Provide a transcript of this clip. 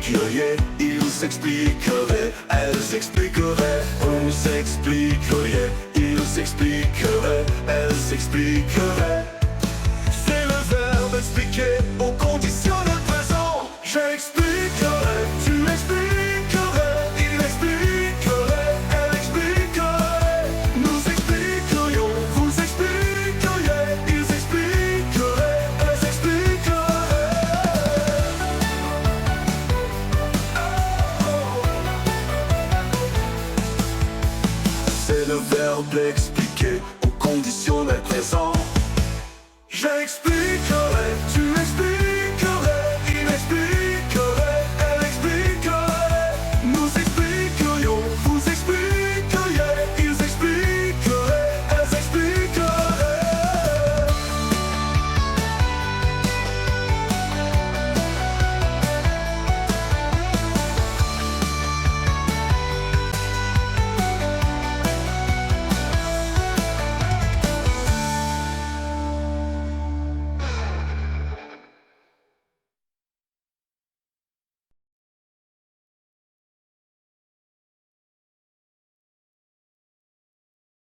expliqueriez, ils expliqueraient, elles expliqueraient, vous expliqueriez, ils expliqueraient, elles expliqueraient. C'est le verbe expliquer au conditionnel présent. J'expliquerai, tu expliquerais, il expliquerait, elle expliquerait. Nous expliquerions, vous expliqueriez, ils expliqueraient, elles expliqueraient. C'est le verbe expliquer au conditionnel présent. J'expliquerai.